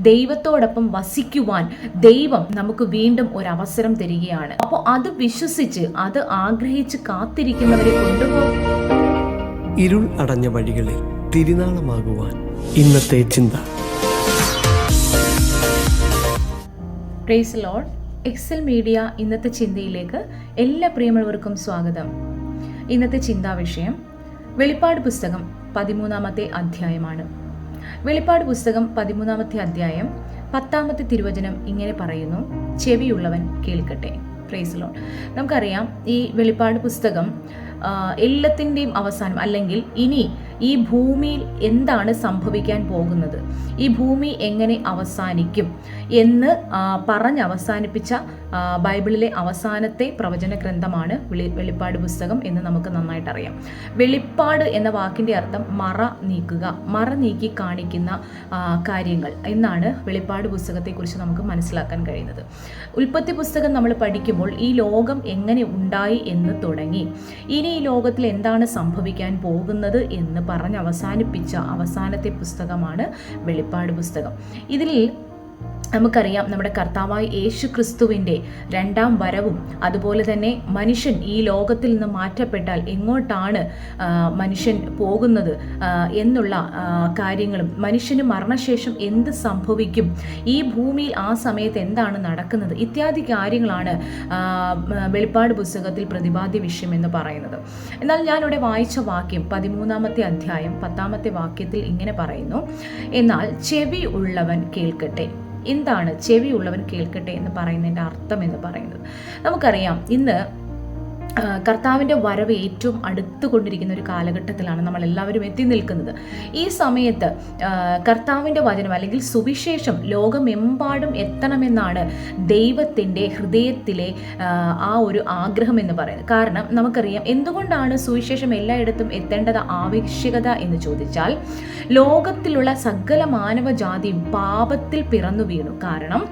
ദൈവത്തോടൊപ്പം വസിക്കുവാൻ ദൈവം നമുക്ക് വീണ്ടും ഒരു അവസരം തരികയാണ്. അപ്പോൾ അത് വിശ്വസിച്ച് അത് ആഗ്രഹിച്ച് കാത്തിരിക്കുന്നവരെ കൊണ്ടുപോകും. ഇരുൾ അടഞ്ഞ വഴികളിൽ തിരുനാളമാകുവാൻ ഇന്നത്തെ ചിന്ത. Praise Lord. എക്സൽ മീഡിയ ഇന്നത്തെ ചിന്തയിലേക്ക് എല്ലാ പ്രിയമുള്ളവർക്കും സ്വാഗതം. ഇന്നത്തെ ചിന്താ വിഷയം വെളിപ്പാട് പുസ്തകം 13-ാമത്തെ അധ്യായമാണ്. വെളിപ്പാട് പുസ്തകം 13-ാമത്തെ അധ്യായം 10-ാമത്തെ തിരുവചനം ഇങ്ങനെ പറയുന്നു: ചെവിയുള്ളവൻ കേൾക്കട്ടെ. Praise Lord. നമുക്കറിയാം, ഈ വെളിപ്പാട് പുസ്തകം എല്ലാത്തിൻ്റെയും അവസാനം, അല്ലെങ്കിൽ ഇനി ഈ ഭൂമിയിൽ എന്താണ് സംഭവിക്കാൻ പോകുന്നത്, ഈ ഭൂമി എങ്ങനെ അവസാനിക്കും എന്ന് പറഞ്ഞ് അവസാനിപ്പിച്ച ബൈബിളിലെ അവസാനത്തെ പ്രവചന ഗ്രന്ഥമാണ് വെളിപ്പാട് പുസ്തകം എന്ന് നമുക്ക് നന്നായിട്ട് അറിയാം. വെളിപ്പാട് എന്ന വാക്കിൻ്റെ അർത്ഥം മറ നീക്കുക, മറ നീക്കി കാണിക്കുന്ന കാര്യങ്ങൾ എന്നാണ് വെളിപ്പാട് പുസ്തകത്തെക്കുറിച്ച് നമുക്ക് മനസ്സിലാക്കാൻ കഴിയുന്നത്. ഉൽപ്പത്തി പുസ്തകം നമ്മൾ പഠിക്കുമ്പോൾ ഈ ലോകം എങ്ങനെ ഉണ്ടായി എന്ന് തുടങ്ങി ഇനി ഈ ലോകത്തിൽ എന്താണ് സംഭവിക്കാൻ പോകുന്നത് എന്ന് പറഞ്ഞ് അവസാനിപ്പിച്ച അവസാനത്തെ പുസ്തകമാണ് വെളിപ്പാട് പുസ്തകം. ഇതിൽ നമുക്കറിയാം, നമ്മുടെ കർത്താവായ യേശു ക്രിസ്തുവിൻ്റെ രണ്ടാം വരവും അതുപോലെ തന്നെ മനുഷ്യൻ ഈ ലോകത്തിൽ നിന്ന് മാറ്റപ്പെട്ടാൽ എങ്ങോട്ടാണ് മനുഷ്യൻ പോകുന്നത് എന്നുള്ള കാര്യങ്ങളും, മനുഷ്യന് മരണശേഷം എന്ത് സംഭവിക്കും, ഈ ഭൂമിയിൽ ആ സമയത്ത് എന്താണ് നടക്കുന്നത്, ഇത്യാദി കാര്യങ്ങളാണ് വെളിപ്പാട് പുസ്തകത്തിൽ പ്രതിപാദ്യ വിഷയം എന്ന് പറയുന്നത്. എന്നാൽ ഞാനിവിടെ വായിച്ച വാക്യം 13-ാമത്തെ അധ്യായം 10-ാമത്തെ വാക്യത്തിൽ ഇങ്ങനെ പറയുന്നു: എന്നാൽ ചെവി ഉള്ളവൻ കേൾക്കട്ടെ. എന്താണ് ചെവിയുള്ളവൻ കേൾക്കട്ടെ എന്ന് പറയുന്നതിൻ്റെ അർത്ഥം എന്ന് പറയുന്നത്? നമുക്കറിയാം, ഇന്ന് കർത്താവിൻ്റെ വരവ് ഏറ്റവും അടുത്തുകൊണ്ടിരിക്കുന്ന ഒരു കാലഘട്ടത്തിലാണ് നമ്മളെല്ലാവരും എത്തി നിൽക്കുന്നത്. ഈ സമയത്ത് കർത്താവിൻ്റെ വചനം അല്ലെങ്കിൽ സുവിശേഷം ലോകമെമ്പാടും എത്തണമെന്നാണ് ദൈവത്തിൻ്റെ ഹൃദയത്തിലെ ആ ഒരു ആഗ്രഹം എന്ന് പറയുന്നത്. കാരണം നമുക്കറിയാം, എന്തുകൊണ്ടാണ് സുവിശേഷം എല്ലായിടത്തും എത്തേണ്ടത് ആവശ്യകത എന്ന് ചോദിച്ചാൽ, ലോകത്തിലുള്ള സകല മാനവജാതിയും പാപത്തിൽ പിറന്നു വീണു. കാരണം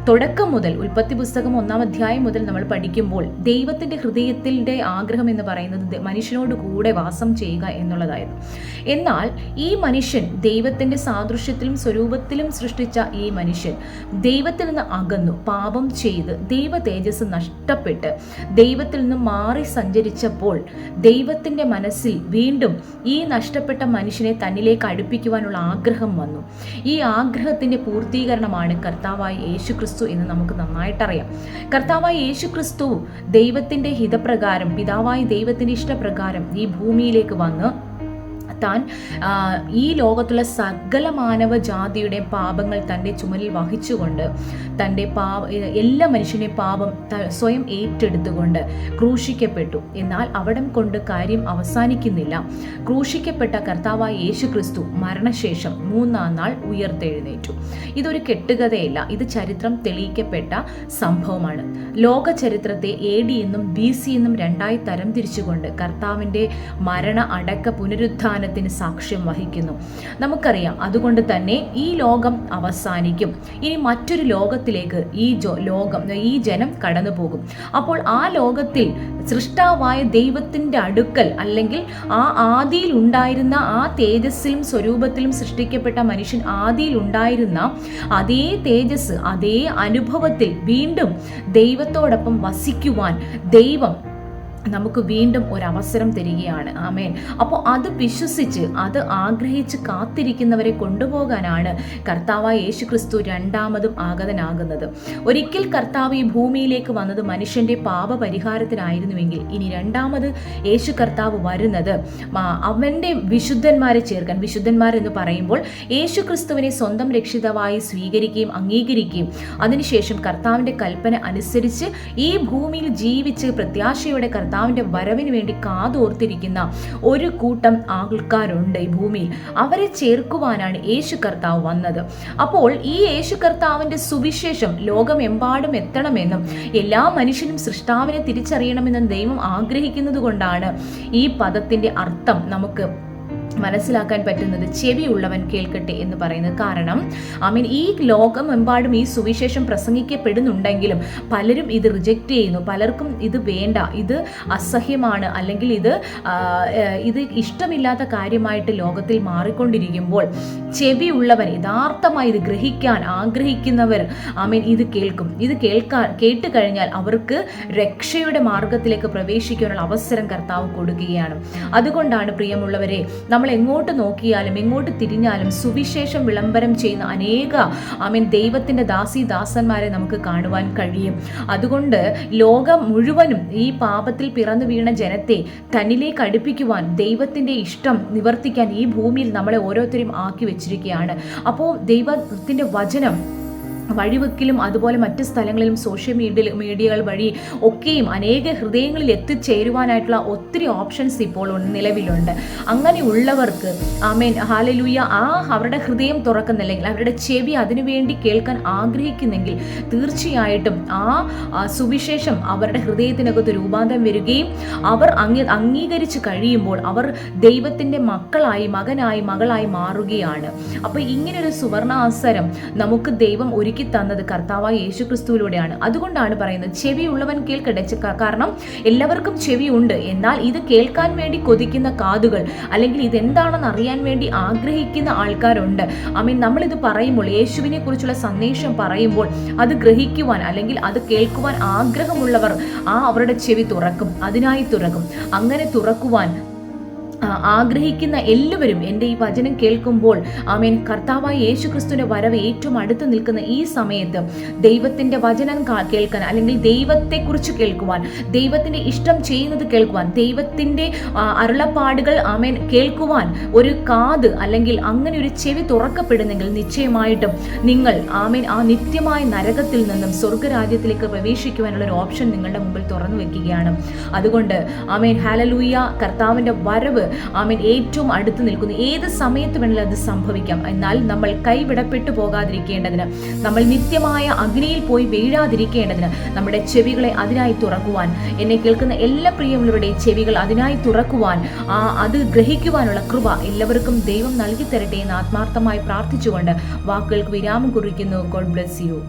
തുടക്കം മുതൽ ഉൽപ്പത്തി പുസ്തകം 1-ാം അധ്യായം മുതൽ നമ്മൾ പഠിക്കുമ്പോൾ ദൈവത്തിൻ്റെ ഹൃദയത്തിൽ ആഗ്രഹം എന്ന് പറയുന്നത് മനുഷ്യനോട് കൂടെ വാസം ചെയ്യുക എന്നുള്ളതായിരുന്നു. എന്നാൽ ഈ മനുഷ്യൻ ദൈവത്തിന്റെ സാദൃശ്യത്തിലും സ്വരൂപത്തിലും സൃഷ്ടിച്ച ഈ മനുഷ്യൻ ദൈവത്തിൽ നിന്ന് അകന്നു, പാപം ചെയ്ത് ദൈവ തേജസ് നഷ്ടപ്പെട്ട് ദൈവത്തിൽ നിന്ന് മാറി സഞ്ചരിച്ചപ്പോൾ ദൈവത്തിന്റെ മനസ്സിൽ വീണ്ടും ഈ നഷ്ടപ്പെട്ട മനുഷ്യനെ തന്നിലേക്ക് അടുപ്പിക്കുവാനുള്ള ആഗ്രഹം വന്നു. ഈ ആഗ്രഹത്തിന്റെ പൂർത്തീകരണമാണ് കർത്താവായ യേശു ക്രിസ്തു എന്ന് നമുക്ക് നന്നായിട്ടറിയാം. കർത്താവായ യേശു ക്രിസ്തു ദൈവത്തിന്റെ ഹിതപ്രകാരം, പിതാവായ ദൈവത്തിന്റെ ഇഷ്ടപ്രകാരം ഈ ഭൂമിയിലേക്ക് വന്ന് താൻ ഈ ലോകത്തുള്ള സകല മാനവജാതിയുടെ പാപങ്ങൾ തൻ്റെ ചുമലിൽ വഹിച്ചുകൊണ്ട് തൻ്റെ എല്ലാ മനുഷ്യൻ്റെ പാപം സ്വയം ഏറ്റെടുത്തുകൊണ്ട് ക്രൂശിക്കപ്പെട്ടു. എന്നാൽ അവിടം കൊണ്ട് കാര്യം അവസാനിക്കുന്നില്ല. ക്രൂശിക്കപ്പെട്ട കർത്താവായ യേശു ക്രിസ്തു മരണശേഷം 3-ാം നാൾ ഉയർത്തെഴുന്നേറ്റു. ഇതൊരു കെട്ടുകഥയല്ല, ഇത് ചരിത്രം തെളിയിക്കപ്പെട്ട സംഭവമാണ്. ലോക ചരിത്രത്തെ AD എന്നും BC എന്നും രണ്ടായി തരം തിരിച്ചുകൊണ്ട് കർത്താവിൻ്റെ മരണ അടക്ക പുനരുത്ഥാന സാക്ഷ്യം വഹിക്കുന്നു. നമുക്കറിയാം, അതുകൊണ്ട് തന്നെ ഈ ലോകം അവസാനിക്കും. ഇനി മറ്റൊരു ലോകത്തിലേക്ക് ഈ ജനം കടന്നു പോകും. അപ്പോൾ ആ ലോകത്തിൽ സൃഷ്ടാവായ ദൈവത്തിന്റെ അടുക്കൽ, അല്ലെങ്കിൽ ആ ആദിയിൽ ഉണ്ടായിരുന്ന ആ തേജസ്സിലും സ്വരൂപത്തിലും സൃഷ്ടിക്കപ്പെട്ട മനുഷ്യൻ ആദിയിൽ ഉണ്ടായിരുന്ന അതേ തേജസ്, അതേ അനുഭവത്തിൽ വീണ്ടും ദൈവത്തോടൊപ്പം വസിക്കുവാൻ ദൈവം നമുക്ക് വീണ്ടും ഒരവസരം തരികയാണ്. ആമേൻ. അപ്പോൾ അത് വിശ്വസിച്ച് അത് ആഗ്രഹിച്ച് കാത്തിരിക്കുന്നവരെ കൊണ്ടുപോകാനാണ് കർത്താവായ യേശു ക്രിസ്തു രണ്ടാമതും ആഗതനാകുന്നത്. ഒരിക്കൽ കർത്താവ് ഈ ഭൂമിയിലേക്ക് വന്നത് മനുഷ്യന്റെ പാപപരിഹാരത്തിനായിരുന്നുവെങ്കിൽ ഇനി രണ്ടാമത് യേശു കർത്താവ് വരുന്നത് അവന്റെ വിശുദ്ധന്മാരെ ചേർക്കാൻ. വിശുദ്ധന്മാരെന്ന് പറയുമ്പോൾ യേശു ക്രിസ്തുവിനെ സ്വന്തം രക്ഷിതാവായി സ്വീകരിക്കുകയും അംഗീകരിക്കുകയും അതിനുശേഷം കർത്താവിന്റെ കൽപ്പന അനുസരിച്ച് ഈ ഭൂമിയിൽ ജീവിച്ച് പ്രത്യാശയോടെ കർത്താവിന്റെ വരവിന് വേണ്ടി കാതോർത്തിരിക്കുന്ന ഒരു കൂട്ടം ആൾക്കാരുണ്ട് ഈ ഭൂമിയിൽ. അവരെ ചേർക്കുവാനാണ് യേശു കർത്താവ് വന്നത്. അപ്പോൾ ഈ യേശു കർത്താവിന്റെ സുവിശേഷം ലോകമെമ്പാടും എത്തണമെന്നും എല്ലാ മനുഷ്യനും സൃഷ്ടാവിനെ തിരിച്ചറിയണമെന്നും ദൈവം ആഗ്രഹിക്കുന്നത് കൊണ്ടാണ് ഈ പദത്തിന്റെ അർത്ഥം നമുക്ക് മനസ്സിലാക്കാൻ പറ്റുന്നത് ചെവിയുള്ളവൻ കേൾക്കട്ടെ എന്ന് പറയുന്നത്. കാരണം ഈ ലോകമെമ്പാടും ഈ സുവിശേഷം പ്രസംഗിക്കപ്പെടുന്നുണ്ടെങ്കിലും പലരും ഇത് റിജക്റ്റ് ചെയ്യുന്നു. പലർക്കും ഇത് വേണ്ട, ഇത് അസഹ്യമാണ്, അല്ലെങ്കിൽ ഇത് ഇഷ്ടമില്ലാത്ത കാര്യമായിട്ട് ലോകത്തിൽ മാറിക്കൊണ്ടിരിക്കുമ്പോൾ ചെവിയുള്ളവൻ, യഥാർത്ഥമായി ഇത് ഗ്രഹിക്കാൻ ആഗ്രഹിക്കുന്നവർ ഇത് കേൾക്കും. ഇത് കേട്ട് കഴിഞ്ഞാൽ അവർക്ക് രക്ഷയുടെ മാർഗത്തിലേക്ക് പ്രവേശിക്കാനുള്ള അവസരം കർത്താവ് കൊടുക്കുകയാണ്. അതുകൊണ്ടാണ് പ്രിയമുള്ളവരെ, നമ്മൾ എങ്ങോട്ട് നോക്കിയാലും എങ്ങോട്ട് തിരിഞ്ഞാലും സുവിശേഷം വിളംബരം ചെയ്യുന്ന അനേക ദൈവത്തിന്റെ ദാസന്മാരെ നമുക്ക് കാണുവാൻ കഴിയും. അതുകൊണ്ട് ലോകം മുഴുവനും ഈ പാപത്തിൽ പിറന്നു വീണ ജനത്തെ തന്നിലേക്ക് അടുപ്പിക്കുവാൻ, ദൈവത്തിന്റെ ഇഷ്ടം നിവർത്തിക്കാൻ ഈ ഭൂമിയിൽ നമ്മളെ ഓരോരുത്തരും ആക്കി വെച്ചിരിക്കുകയാണ്. അപ്പോൾ ദൈവത്തിന്റെ വചനം വഴിവെക്കിലും അതുപോലെ മറ്റ് സ്ഥലങ്ങളിലും സോഷ്യൽ മീഡിയകൾ വഴി ഒക്കെയും അനേക ഹൃദയങ്ങളിൽ എത്തിച്ചേരുവാനായിട്ടുള്ള ഒത്തിരി ഓപ്ഷൻസ് ഇപ്പോൾ നിലവിലുണ്ട്. അങ്ങനെയുള്ളവർക്ക് ഹല്ലേലൂയ, അവരുടെ ഹൃദയം തുറക്കുന്നില്ലെങ്കിൽ, അവരുടെ ചെവി അതിനുവേണ്ടി കേൾക്കാൻ ആഗ്രഹിക്കുന്നെങ്കിൽ തീർച്ചയായിട്ടും സുവിശേഷം അവരുടെ ഹൃദയത്തിനകത്ത് രൂപാന്തരം വരികയും അവർ അംഗീകരിച്ച് കഴിയുമ്പോൾ അവർ ദൈവത്തിൻ്റെ മകനായി മകളായി മാറുകയാണ്. അപ്പോൾ ഇങ്ങനൊരു സുവർണാവസരം നമുക്ക് ദൈവം ഒരുക്കി തന്നത് കർത്താവായ യേശുക്രിസ്തുവിലൂടെയാണ്. അതുകൊണ്ടാണ് പറയുന്നത് ചെവിയുള്ളവൻ കേൾക്കട്ടെ. കാരണം എല്ലാവർക്കും ചെവിയുണ്ട്, എന്നാൽ ഇത് കേൾക്കാൻ വേണ്ടി കൊതിക്കുന്ന കാതുകൾ, അല്ലെങ്കിൽ ഇതെന്താണെന്ന് അറിയാൻ വേണ്ടി ആഗ്രഹിക്കുന്ന ആൾക്കാരുണ്ട്. നമ്മളിത് പറയുമ്പോൾ, യേശുവിനെ കുറിച്ചുള്ള സന്ദേശം പറയുമ്പോൾ അത് ഗ്രഹിക്കുവാൻ അല്ലെങ്കിൽ അത് കേൾക്കുവാൻ ആഗ്രഹമുള്ളവർ അവരുടെ ചെവി തുറക്കും, അതിനായി തുറക്കും. അങ്ങനെ തുറക്കുവാൻ ആഗ്രഹിക്കുന്ന എല്ലാവരും എൻ്റെ ഈ വചനം കേൾക്കുമ്പോൾ കർത്താവായ യേശുക്രിസ്തുവിന്റെ വരവ് ഏറ്റവും അടുത്ത് നിൽക്കുന്ന ഈ സമയത്ത് ദൈവത്തിന്റെ വചനം കേൾക്കാൻ, അല്ലെങ്കിൽ ദൈവത്തെക്കുറിച്ച് കേൾക്കുവാൻ, ദൈവത്തിന്റെ ഇഷ്ടം ചെയ്യുന്നത് കേൾക്കുവാൻ, ദൈവത്തിന്റെ അരുളപ്പാടുകൾ കേൾക്കുവാൻ ഒരു കാത് അല്ലെങ്കിൽ അങ്ങനെ ഒരു ചെവി തുറക്കപ്പെടുന്നെങ്കിൽ നിശ്ചയമായിട്ടും നിങ്ങൾ ആ നിത്യമായ നരകത്തിൽ നിന്നും സ്വർഗരാജ്യത്തിലേക്ക് പ്രവേശിക്കുവാനുള്ള ഒരു ഓപ്ഷൻ നിങ്ങളുടെ മുമ്പിൽ തുറന്നു വെക്കുകയാണ്. അതുകൊണ്ട് ഹല്ലേലൂയ, കർത്താവിന്റെ വരവ് ഏറ്റവും അടുത്ത് നിൽക്കുന്നു. ഏത് സമയത്ത് വേണമെങ്കിലും അത് സംഭവിക്കാം. എന്നാൽ നമ്മൾ കൈവിടപ്പെട്ടു പോകാതിരിക്കേണ്ടതിന്, നമ്മൾ നിത്യമായ അഗ്നിയിൽ പോയി വീഴാതിരിക്കേണ്ടതിന് നമ്മുടെ ചെവികളെ അതിനായി തുറക്കുവാൻ, എന്നെ കേൾക്കുന്ന എല്ലാ പ്രിയമുള്ളവരുടെയും ചെവികൾ അതിനായി തുറക്കുവാൻ, അത് ഗ്രഹിക്കുവാനുള്ള കൃപ എല്ലാവർക്കും ദൈവം നൽകി തരട്ടെ എന്ന് ആത്മാർത്ഥമായി പ്രാർത്ഥിച്ചുകൊണ്ട് വാക്കുകൾക്ക് വിരാമം കുറിക്കുന്നു. God bless you.